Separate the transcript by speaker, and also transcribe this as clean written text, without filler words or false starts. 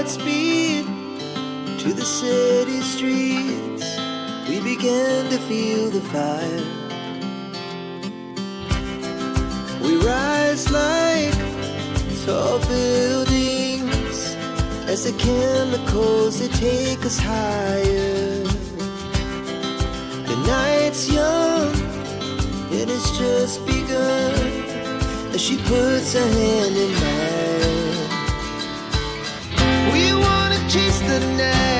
Speaker 1: Godspeed to the city streets. We began to feel the fire. We rise like tall buildings as the chemicals they take us higher. The night's young, it has just begun as she puts her hand in mine. We wanna chase the night.